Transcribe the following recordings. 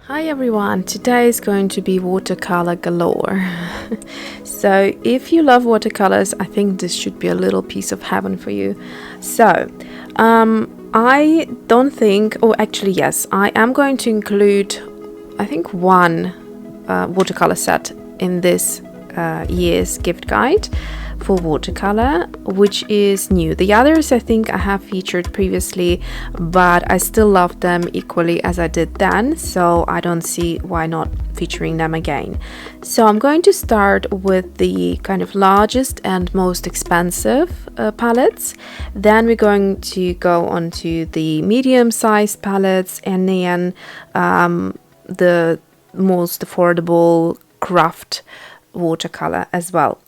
Hi everyone, today is going to be watercolor galore. So if you love watercolors, I think this should be a little piece of heaven for you. So I don't think, or actually yes, I am going to include I think one watercolor set in this year's gift guide for watercolor, which is new. The others I think I have featured previously, but I still love them equally as I did then, so I don't see why not featuring them again. So I'm going to start with the kind of largest and most expensive palettes. Then we're going to go on to the medium-sized palettes, and then the most affordable craft watercolor as well.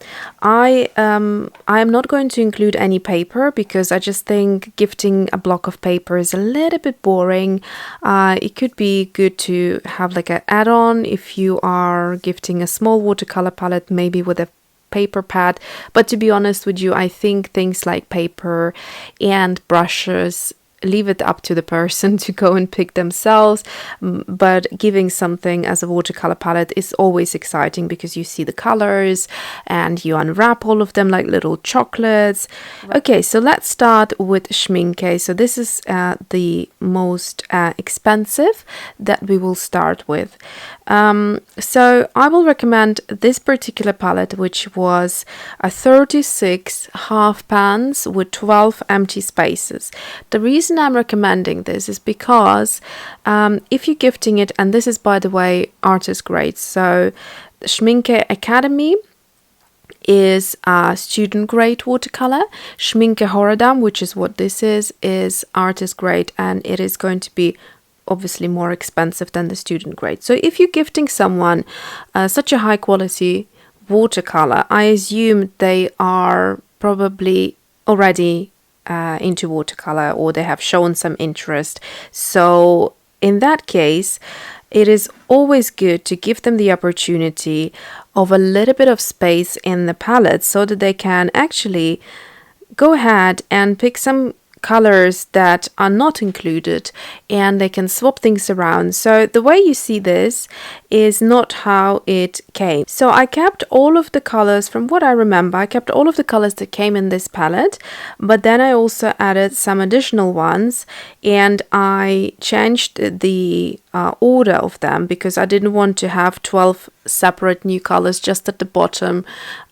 I am not going to include any paper because I just think gifting a block of paper is a little bit boring. It could be good to have like an add-on if you are gifting a small watercolor palette, maybe with a paper pad. But to be honest with you, I think things like paper and brushes, leave it up to the person to go and pick themselves, but giving something as a watercolor palette is always exciting because you see the colors and you unwrap all of them like little chocolates. Okay, so let's start with Schminke. So this is the most expensive that we will start with. So I will recommend this particular palette, which was a 36 half pans with 12 empty spaces. The reason I'm recommending this is because if you're gifting it, and this is by the way artist grade, so Schminke Akademie is a student grade watercolor. Schminke Horadam, which is what this is artist grade, and it is going to be obviously more expensive than the student grade. So if you're gifting someone such a high quality watercolor, I assume they are probably already into watercolor, or they have shown some interest. So in that case, it is always good to give them the opportunity of a little bit of space in the palette so that they can actually go ahead and pick some colors that are not included, and they can swap things around. So the way you see this is not how it came. So I kept all of the colors, from what I remember, I kept all of the colors that came in this palette, but then I also added some additional ones, and I changed the order of them because I didn't want to have 12 separate new colors just at the bottom.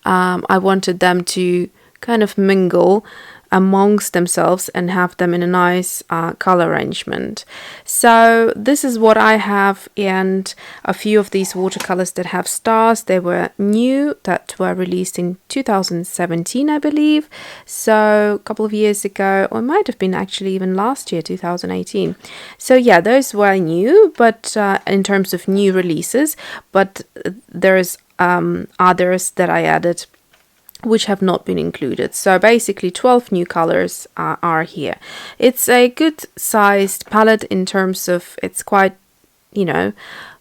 I wanted them to kind of mingle amongst themselves and have them in a nice color arrangement. So this is what I have, and a few of these watercolors that have stars, they were new, that were released in 2017 I believe, so a couple of years ago, or it might have been actually even last year, 2018. So yeah, those were new, but in terms of new releases, but there's others that I added which have not been included. So basically 12 new colors are here. It's a good sized palette in terms of it's quite, you know,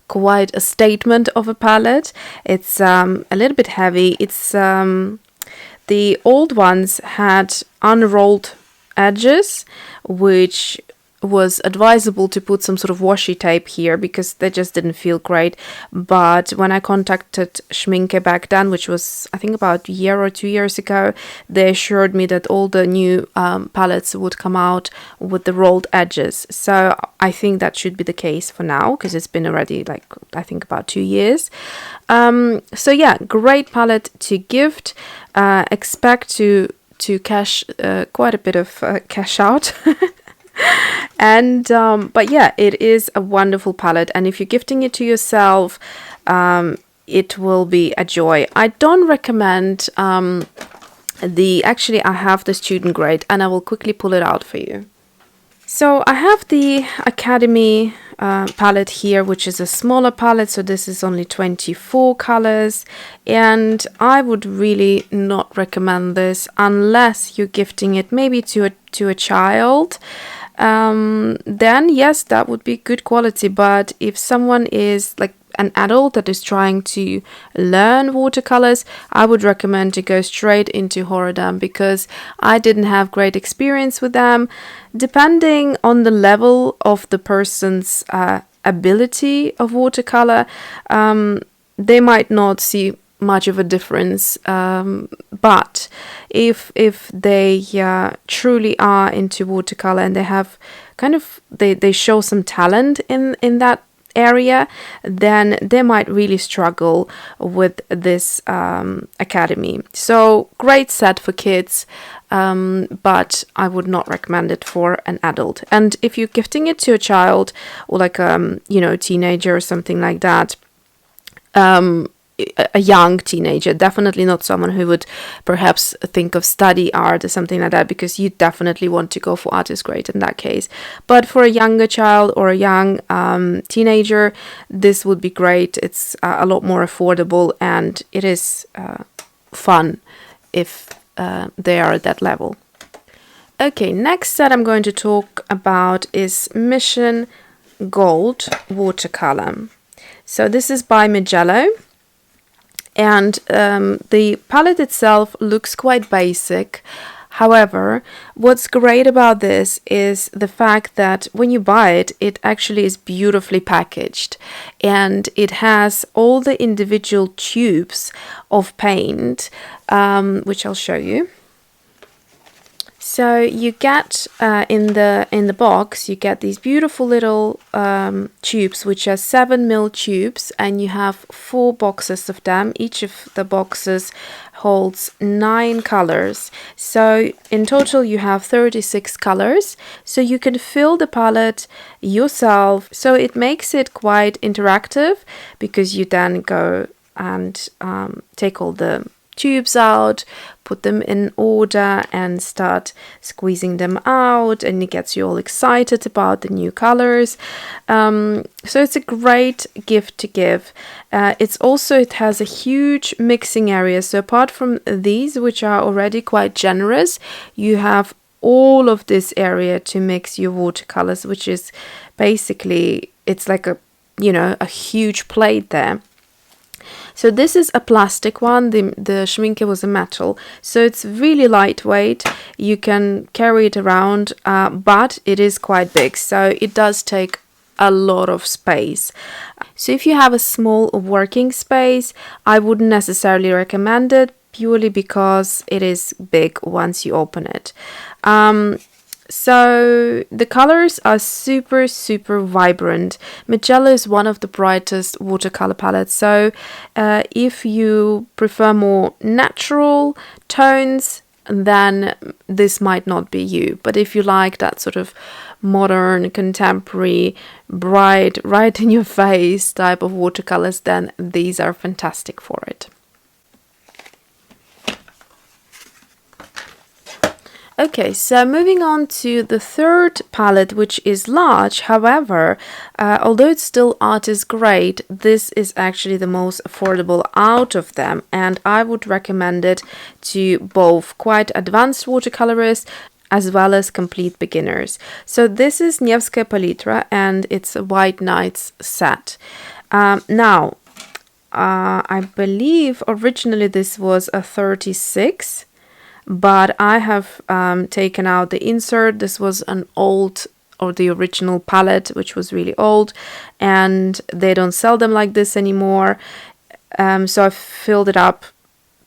quite a statement of a palette. It's a little bit heavy. It's the old ones had unrolled edges, which was advisable to put some sort of washi tape here because they just didn't feel great. But when I contacted Schminke back then, which was I think about a year or 2 years ago, they assured me that all the new palettes would come out with the rolled edges. So I think that should be the case for now because it's been already like I think about 2 years. So yeah, great palette to gift. Expect to cash quite a bit of cash out. And but yeah, it is a wonderful palette, and if you're gifting it to yourself, it will be a joy. I don't recommend actually I have the student grade, and I will quickly pull it out for you. So I have the Akademie palette here, which is a smaller palette, so this is only 24 colors, and I would really not recommend this unless you're gifting it maybe to a child. Then yes, that would be good quality, but if someone is like an adult that is trying to learn watercolors, I would recommend to go straight into Horadam because I didn't have great experience with them. Depending on the level of the person's ability of watercolor, they might not see much of a difference, but if they truly are into watercolor and they have kind of they show some talent in that area, then they might really struggle with this Akademie. So great set for kids, but I would not recommend it for an adult. And if you're gifting it to a child or like you know, teenager or something like that, a young teenager, definitely not someone who would perhaps think of study art or something like that, because you definitely want to go for artist grade in that case. But for a younger child or a young teenager, this would be great. It's a lot more affordable, and it is fun if they are at that level. Okay, next set I'm going to talk about is Mission Gold Watercolor. So this is by Mijello. And the palette itself looks quite basic. However, what's great about this is the fact that when you buy it, it actually is beautifully packaged. And it has all the individual tubes of paint, which I'll show you. So you get in the box, you get these beautiful little tubes, which are 7mm tubes, and you have 4 boxes of them. Each of the boxes holds 9 colors. So in total you have 36 colors. So you can fill the palette yourself. So it makes it quite interactive, because you then go and take all the tubes out, put them in order and start squeezing them out, and it gets you all excited about the new colors. So it's a great gift to give. It has a huge mixing area. So apart from these, which are already quite generous, you have all of this area to mix your watercolors, which is basically, it's like a, you know, a huge plate there. So this is a plastic one, the Schminke was a metal, so it's really lightweight, you can carry it around, but it is quite big, so it does take a lot of space. So if you have a small working space, I wouldn't necessarily recommend it, purely because it is big once you open it. So the colors are super vibrant. Mijello is one of the brightest watercolor palettes, so if you prefer more natural tones, then this might not be you. But if you like that sort of modern, contemporary, bright, right in your face type of watercolors, then these are fantastic for it. Okay, so moving on to the third palette, which is large. However, although it's still artist grade, this is actually the most affordable out of them, and I would recommend it to both quite advanced watercolorists as well as complete beginners. So this is Невская Palitra, and it's a White Nights set. Now, I believe originally this was a 36, but I have taken out the insert. This was an old, or the original palette, which was really old, and they don't sell them like this anymore. So I filled it up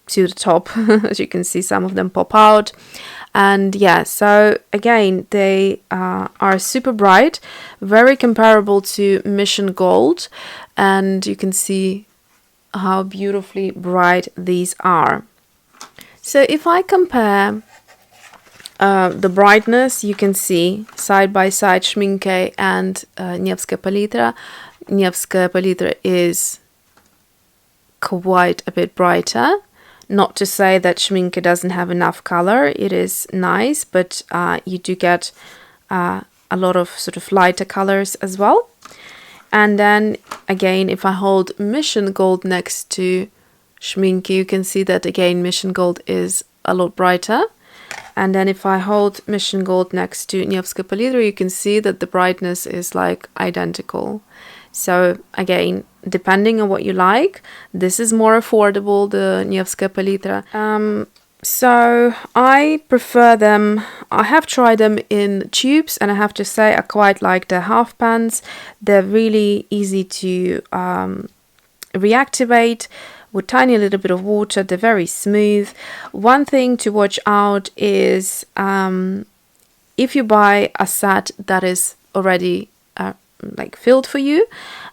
to the top. As you can see, some of them pop out. And yeah, so again, they are super bright, very comparable to Mission Gold, and you can see how beautifully bright these are. So if I compare the brightness, you can see side by side Schminke and Невская Palitra. Невская Palitra is quite a bit brighter. Not to say that Schminke doesn't have enough color, it is nice, but you do get a lot of sort of lighter colors as well. And then again, if I hold Mission Gold next to Schminke, you can see that again Mission Gold is a lot brighter. And then if I hold Mission Gold next to Невская Palitra, you can see that the brightness is like identical. So again, depending on what you like, this is more affordable, the Невская Palitra. So I prefer them. I have tried them in tubes, and I have to say I quite like the half pans. They're really easy to reactivate with tiny little bit of water. They're very smooth. One thing to watch out is if you buy a set that is already like filled for you,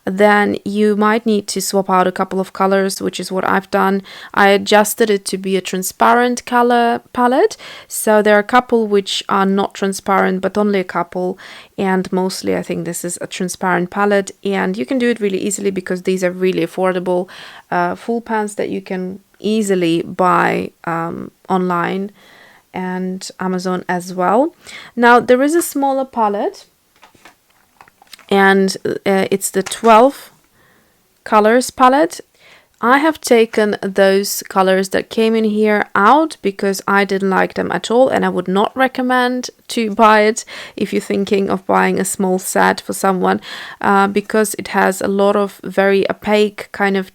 then you might need to swap out a couple of colors, which is what I've done. I adjusted it to be a transparent color palette, so there are a couple which are not transparent, but only a couple, and mostly I think this is a transparent palette, and you can do it really easily because these are really affordable full pans that you can easily buy online and Amazon as well. Now there is a smaller palette, and it's the 12 colors palette. I have taken those colors that came in here out because I didn't like them at all, and I would not recommend to buy it if you're thinking of buying a small set for someone, because it has a lot of very opaque kind of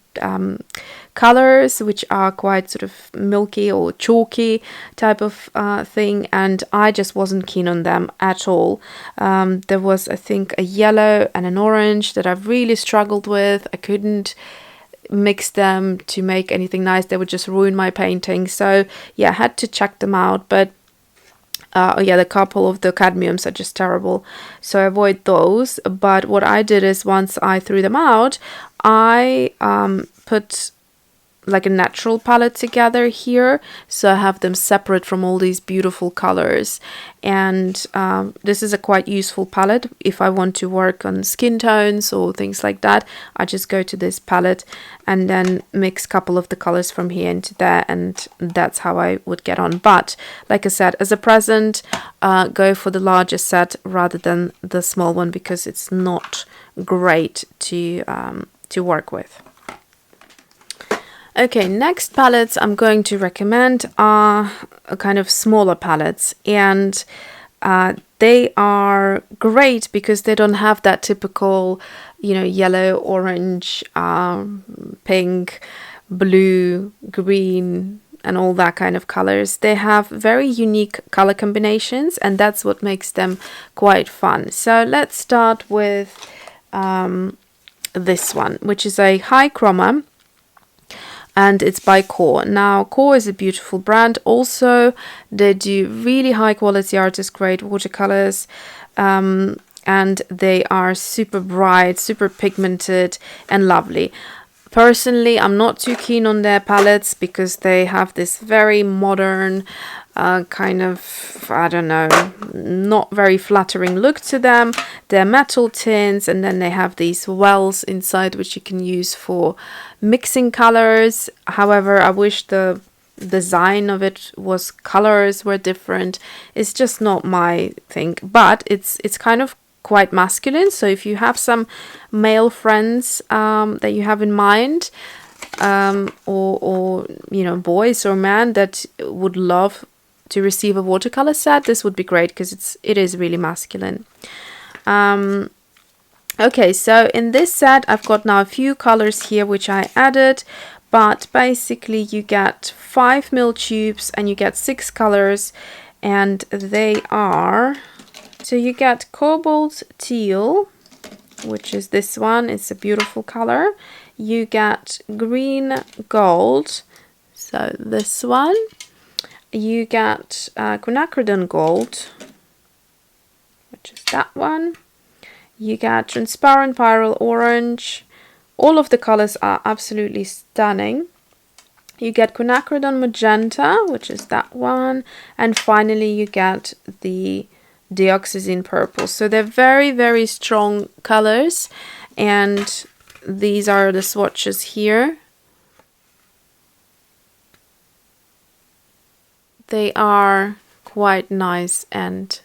colors which are quite sort of milky or chalky type of thing, and I just wasn't keen on them at all. There was, I think, a yellow and an orange that I've really struggled with. I couldn't mix them to make anything nice. They would just ruin my painting, so yeah, I had to check them out. But yeah, the couple of the cadmiums are just terrible, so avoid those. But what I did is, once I threw them out, I put like a natural palette together here, so I have them separate from all these beautiful colors. And this is a quite useful palette if I want to work on skin tones or things like that. I just go to this palette and then mix a couple of the colors from here into there, and that's how I would get on. But like I said, as a present, go for the larger set rather than the small one, because it's not great to work with. Okay, next palettes I'm going to recommend are a kind of smaller palettes, and they are great because they don't have that typical, you know, yellow, orange, pink, blue, green, and all that kind of colors. They have very unique color combinations, and that's what makes them quite fun. So let's start with this one, which is a high chroma, and it's by Core. Now, Core is a beautiful brand. Also, they do really high quality artist grade watercolors, and they are super bright, super pigmented, and lovely. Personally, I'm not too keen on their palettes because they have this very modern kind of, I don't know, not very flattering look to them. They're metal tins, and then they have these wells inside which you can use for mixing colors. However, I wish the design of it was, colors were different. It's just not my thing, but it's kind of quite masculine. So if you have some male friends that you have in mind, or you know, boys or men that would love to receive a watercolor set, this would be great because it is really masculine. Okay, so in this set I've got now a few colors here which I added, but basically you get 5mm tubes and you get 6 colors, and they are, so you get cobalt teal, which is this one, it's a beautiful color. You get green gold, so this one. You get quinacridone gold, which is that one. You get transparent pyrrole orange. All of the colors are absolutely stunning. You get quinacridone magenta, which is that one. And finally you get the dioxazine purple. So they're very, very strong colors, and these are the swatches here. They are quite nice and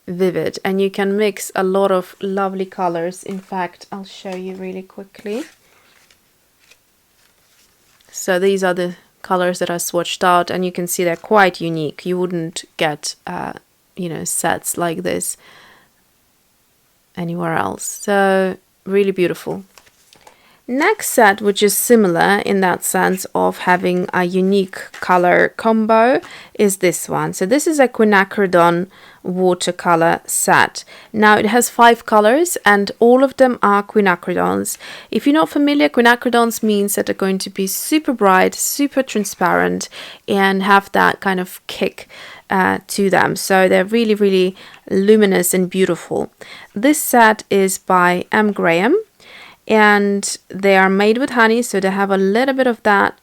vivid, and you can mix a lot of lovely colors. In fact, I'll show you really quickly. So these are the colors that I swatched out, and you can see they're quite unique. You wouldn't get you know, sets like this anywhere else. So really beautiful. Next set, which is similar in that sense of having a unique color combo, is this one. So this is a quinacridone watercolor set. Now it has 5 colors and all of them are quinacridones. If you're not familiar, quinacridones means that they're going to be super bright, super transparent, and have that kind of kick to them. So they're really, really luminous and beautiful. This set is by M. Graham. And they are made with honey, so they have a little bit of that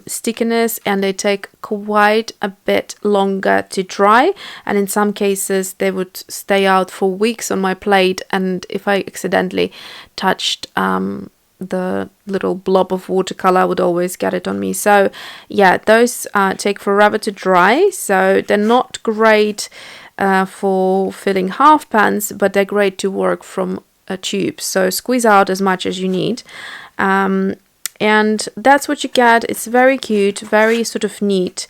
stickiness, and they take quite a bit longer to dry, and in some cases they would stay out for weeks on my plate, and if I accidentally touched the little blob of watercolor, I would always get it on me. So yeah, those take forever to dry, so they're not great for filling half pans, but they're great to work from a tube, so squeeze out as much as you need, and that's what you get. It's very cute, very sort of neat,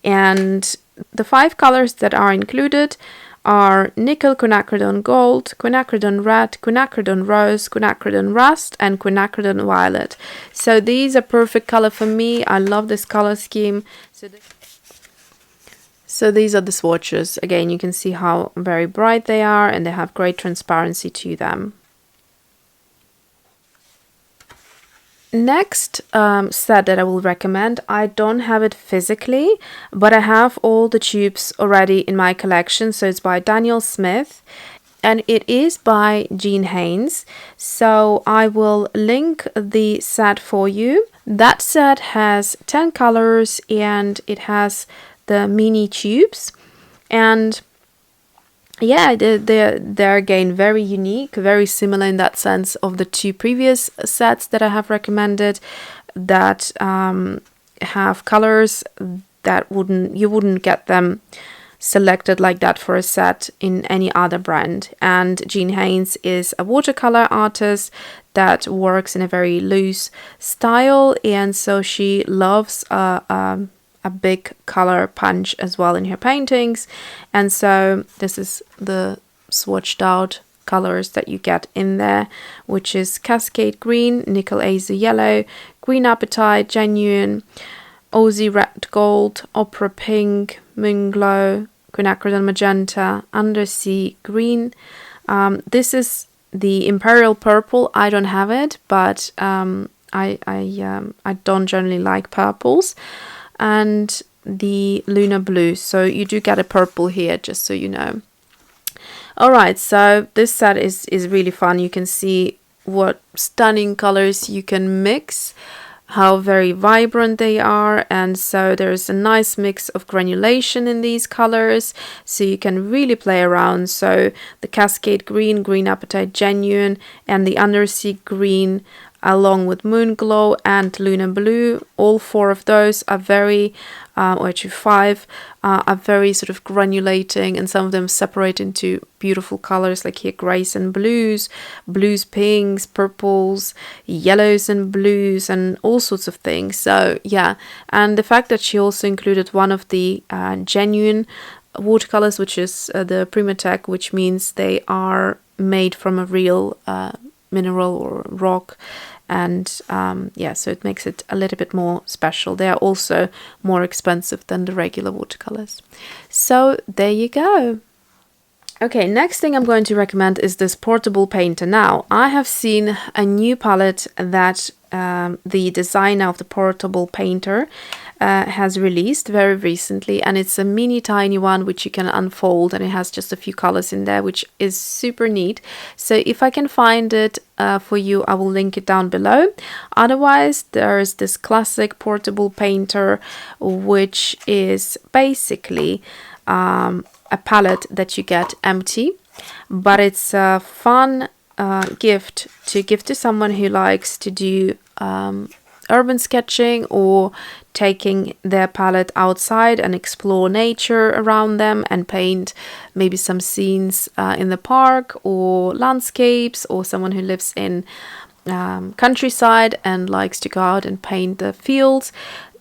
and the 5 colors that are included are nickel quinacridone gold, quinacridone red, quinacridone rose, quinacridone rust, and quinacridone violet. So these are perfect color for me. I love this color scheme. So these are the swatches. Again, you can see how very bright they are, and they have great transparency to them. Next set that I will recommend, I don't have it physically, but I have all the tubes already in my collection. So it's by Daniel Smith, and it is by Jean Haynes. So I will link the set for you. That set has 10 colors, and it has the mini tubes, and yeah, they're again very unique, very similar in that sense of the 2 previous sets that I have recommended, that have colors that you wouldn't get them selected like that for a set in any other brand. And Jean Haynes is a watercolor artist that works in a very loose style, and so she loves a big color punch as well in her paintings. And so this is the swatched out colors that you get in there, which is Cascade Green, Nickel Azu Yellow, Green Appetite, Genuine, Aussie Red Gold, Opera Pink, Moon Glow, Quinacridone Magenta, Undersea Green. This is the Imperial Purple. I don't have it, but I don't generally like purples. And the Lunar Blue, so you do get a purple here, just so you know. Alright, so this set is really fun. You can see what stunning colors you can mix, how very vibrant they are, and so there's a nice mix of granulation in these colors, so you can really play around. So the Cascade Green, Green Appetite Genuine, and the Undersea Green, along with Moon Glow and Lunar Blue, all 4 of those are very, or actually 5, are very sort of granulating, and some of them separate into beautiful colors, like here grays and blues, pinks, purples, yellows and blues, and all sorts of things. So yeah, and the fact that she also included one of the genuine watercolors, which is the Tack, which means they are made from a real mineral or rock, and yeah, so it makes it a little bit more special. They are also more expensive than the regular watercolors. So there you go. Okay, next thing I'm going to recommend is this portable painter. Now, I have seen a new palette that the designer of the portable painter has released very recently, and it's a mini tiny one which you can unfold, and it has just a few colors in there, which is super neat. So if I can find it for you, I will link it down below. Otherwise, there is this classic portable painter, which is basically a palette that you get empty, but it's a fun gift to give to someone who likes to do urban sketching, or taking their palette outside and explore nature around them and paint maybe some scenes in the park or landscapes, or someone who lives in countryside and likes to go out and paint the fields.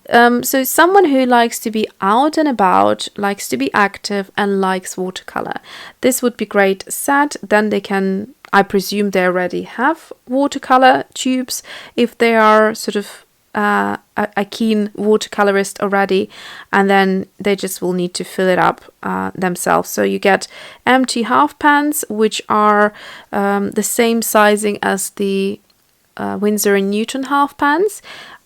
So someone who likes to be out and about, likes to be active, and likes watercolor. This would be great set. Then they can I presume they already have watercolor tubes if they are sort of a keen watercolorist already, and then they just will need to fill it up themselves. So you get empty half pans, which are the same sizing as the Winsor & Newton half pans.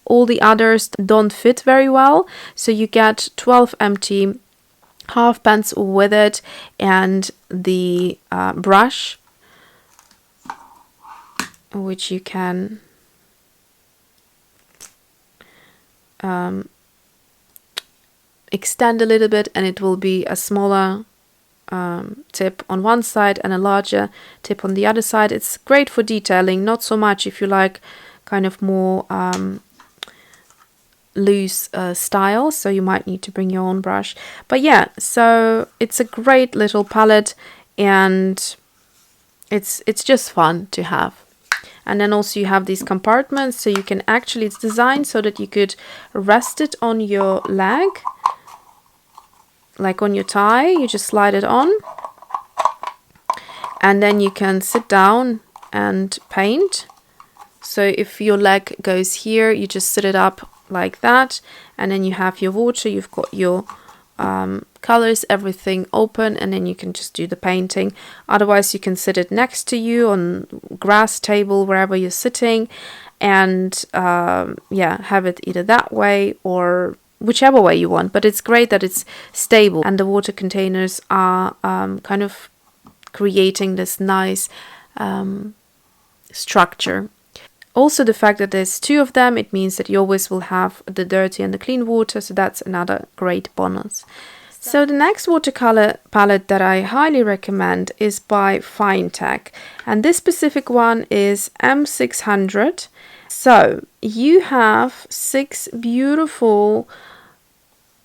All the others don't fit very well, so you get 12 empty half pans with it, and the brush, which you can extend a little bit, and it will be a smaller tip on one side and a larger tip on the other side. It's great for detailing, not so much if you like kind of more loose style, so you might need to bring your own brush. But yeah, so it's a great little palette, and it's just fun to have. And then also you have these compartments, so you can actually, it's designed so that you could rest it on your leg, like on your tie. You just slide it on, and then you can sit down and paint. So if your leg goes here, you just sit it up like that, and then you have your water, you've got your colors, everything open, and then you can just do the painting. Otherwise you can sit it next to you on grass table, wherever you're sitting, and yeah, have it either that way or whichever way you want. But it's great that it's stable, and the water containers are kind of creating this nice structure. Also, the fact that there's two of them, it means that you always will have the dirty and the clean water, so that's another great bonus. So the next watercolor palette that I highly recommend is by Tack, and this specific one is M600. So you have 6 beautiful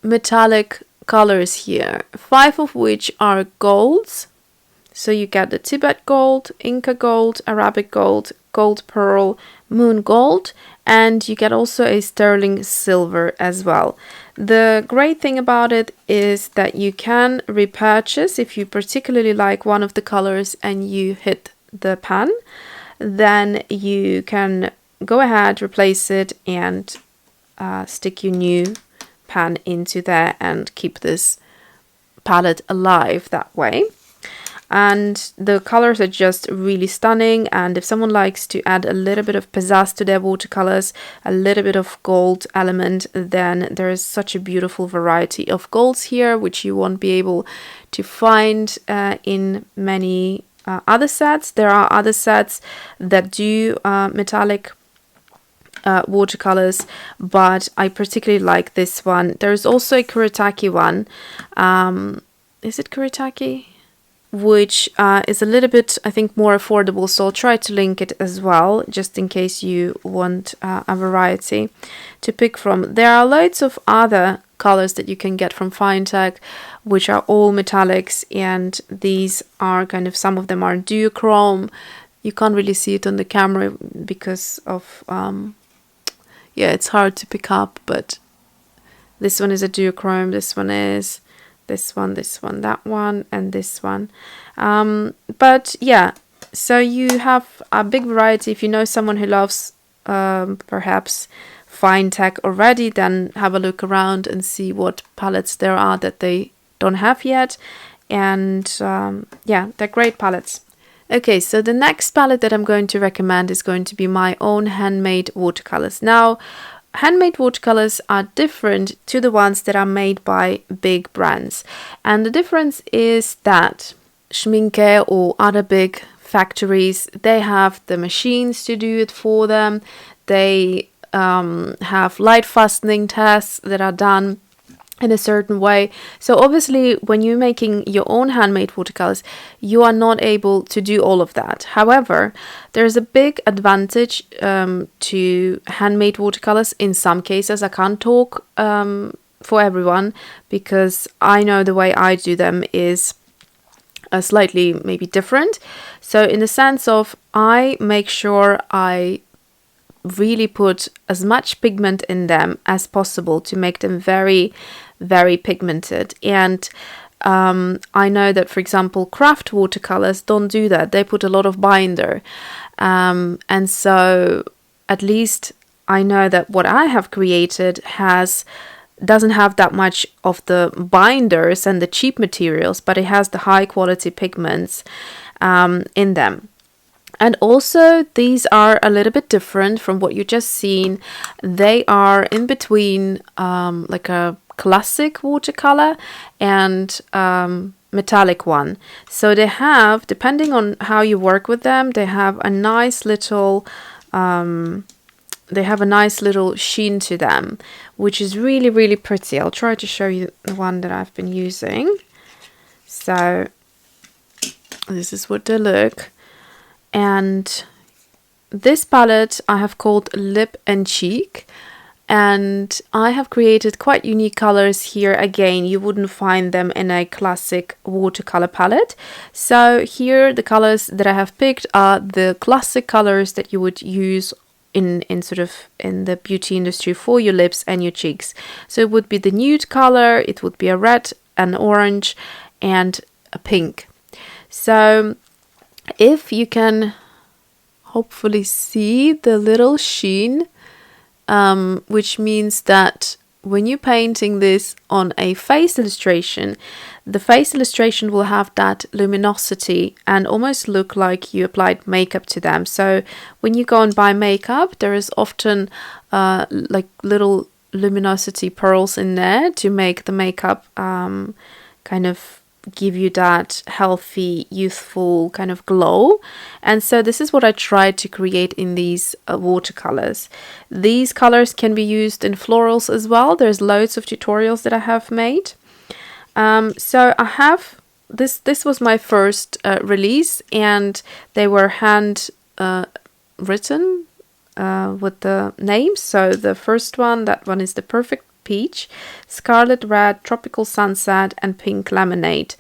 metallic colors here, 5 of which are golds. So you get the Tibet gold, Inca gold, Arabic gold, gold pearl, moon gold, and you get also a sterling silver as well. The great thing about it is that you can repurchase if you particularly like one of the colors and you hit the pan, then you can go ahead, replace it, and stick your new pan into there and keep this palette alive that way. And the colors are just really stunning, and if someone likes to add a little bit of pizzazz to their watercolors, a little bit of gold element, then there is such a beautiful variety of golds here, which you won't be able to find in many other sets. There are other sets that do metallic watercolors, but I particularly like this one. There's also a Kuretake one. Is it Kuretake? Which is a little bit, I think, more affordable, so I'll try to link it as well, just in case you want a variety to pick from. There are loads of other colors that you can get from Tack, which are all metallics, and these are kind of, some of them are duochrome. You can't really see it on the camera because of, yeah, it's hard to pick up, but this one is a duochrome, this one is, this one, that one, and this one. But yeah, so you have a big variety. If you know someone who loves perhaps Tack already, then have a look around and see what palettes there are that they don't have yet. And yeah, they're great palettes. Okay, so the next palette that I'm going to recommend is going to be my own handmade watercolors. Now, handmade watercolors are different to the ones that are made by big brands. And the difference is that Schminke or other big factories, they have the machines to do it for them. They have light fastening tests that are done in a certain way. So obviously when you're making your own handmade watercolors, you are not able to do all of that. However, there's a big advantage to handmade watercolors in some cases. I can't talk for everyone, because I know the way I do them is slightly maybe different. So in the sense of, I make sure I really put as much pigment in them as possible to make them very, very pigmented. And I know that, for example, craft watercolors don't do that. They put a lot of binder. And so at least I know that what I have created doesn't have that much of the binders and the cheap materials, but it has the high quality pigments in them. And also these are a little bit different from what you just seen. They are in between like a classic watercolor and metallic one. So they have, depending on how you work with them, they have a nice little sheen to them, which is really, really pretty. I'll try to show you the one that I've been using. So this is what they look. And this palette I have called Lip and Cheek, and I have created quite unique colors here. Again, you wouldn't find them in a classic watercolor palette. So here the colors that I have picked are the classic colors that you would use in the beauty industry for your lips and your cheeks. So it would be the nude color, it would be a red, an orange, and a pink. So if you can hopefully see the little sheen, which means that when you're painting this on a face illustration, the face illustration will have that luminosity and almost look like you applied makeup to them. So when you go and buy makeup, there is often like little luminosity pearls in there to make the makeup kind of give you that healthy, youthful kind of glow. And so this is what I tried to create in these watercolors. These colors can be used in florals as well. There's loads of tutorials that I have made. So I have this was my first release, and they were hand written with the names. So the first one, that one is the Perfect Peach, Scarlet Red, Tropical Sunset, and Pink Lemonade.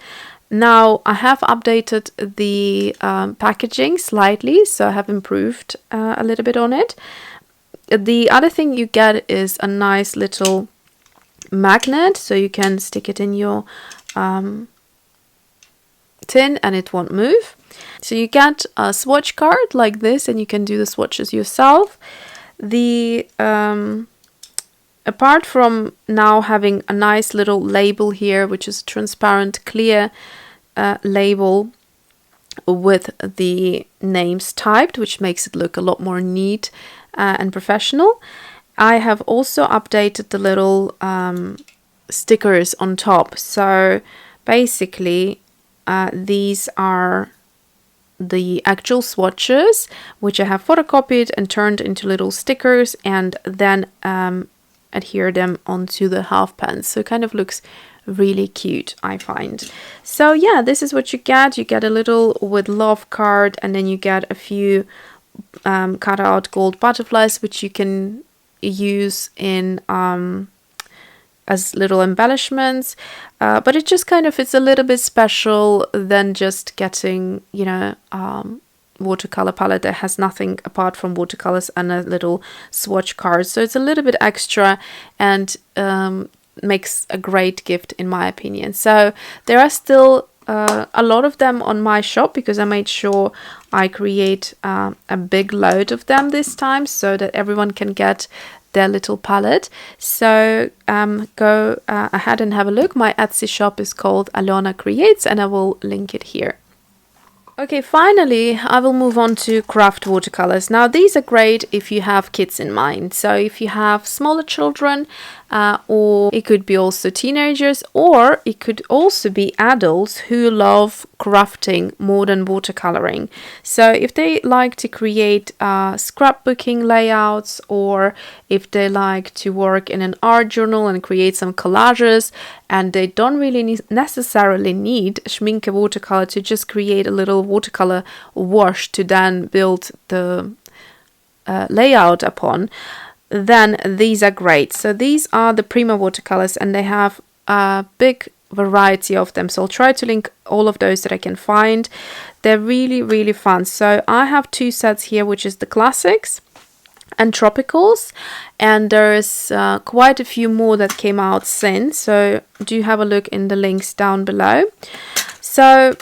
Now I have updated the packaging slightly, so I have improved a little bit on it. The other thing you get is a nice little magnet, so you can stick it in your tin and it won't move. So you get a swatch card like this, and you can do the swatches yourself. The apart from now having a nice little label here, which is transparent, clear label with the names typed, which makes it look a lot more neat and professional, I have also updated the little stickers on top. So basically these are the actual swatches, which I have photocopied and turned into little stickers, and then adhere them onto the half pans. So it kind of looks really cute, I find. So yeah, this is what you get. You get a little with love card, and then you get a few cut out gold butterflies, which you can use in as little embellishments, but it just kind of, it's a little bit special than just getting, you know, watercolor palette that has nothing apart from watercolors and a little swatch card. So it's a little bit extra and makes a great gift in my opinion. So there are still a lot of them on my shop, because I made sure I create a big load of them this time so that everyone can get their little palette. So go ahead and have a look. My Etsy shop is called Alyona Creates, and I will link it here. Okay, finally, I will move on to craft watercolors. Now, these are great if you have kids in mind. So if you have smaller children, or it could be also teenagers, or it could also be adults who love crafting more than watercoloring. So if they like to create scrapbooking layouts, or if they like to work in an art journal and create some collages, and they don't really necessarily need Schminke watercolor to just create a little watercolor wash to then build the layout upon, then these are great. So these are the Prima watercolors, and they have a big variety of them. So I'll try to link all of those that I can find. They're really, really fun. So I have two sets here, which is the classics, and tropicals, and there's quite a few more that came out since, so do have a look in the links down below. So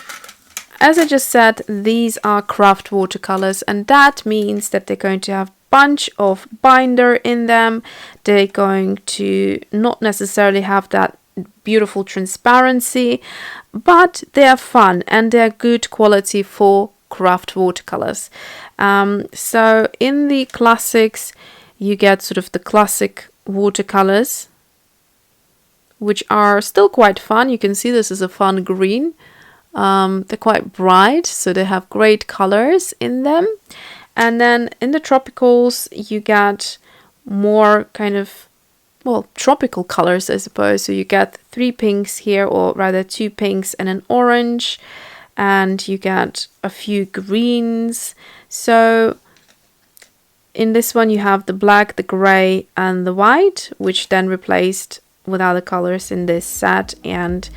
as I just said, these are craft watercolors, and that means that they're going to have bunch of binder in them. They're going to not necessarily have that beautiful transparency, but they're fun and they're good quality for craft watercolors. So in the classics you get sort of the classic watercolors, which are still quite fun. You can see this is a fun green. They're quite bright, so they have great colors in them. And then in the tropicals you get more kind of, well, tropical colors, I suppose. So you get 3 pinks here, or rather 2 pinks and an orange, and you get a few greens. So in this one you have the black, the gray and the white, which then replaced with other colors in this set. And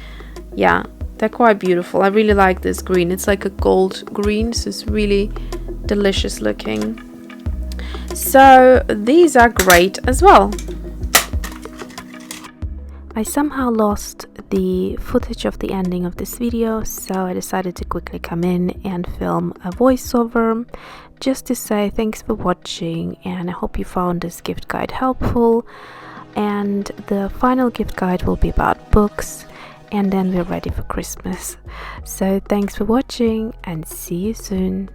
yeah, they're quite beautiful. I really like this green. It's like a gold green, so it's really delicious looking. So these are great as well. I somehow lost the footage of the ending of this video, so I decided to quickly come in and film a voiceover just to say thanks for watching, and I hope you found this gift guide helpful. And the final gift guide will be about books, and then we're ready for Christmas. So thanks for watching and see you soon.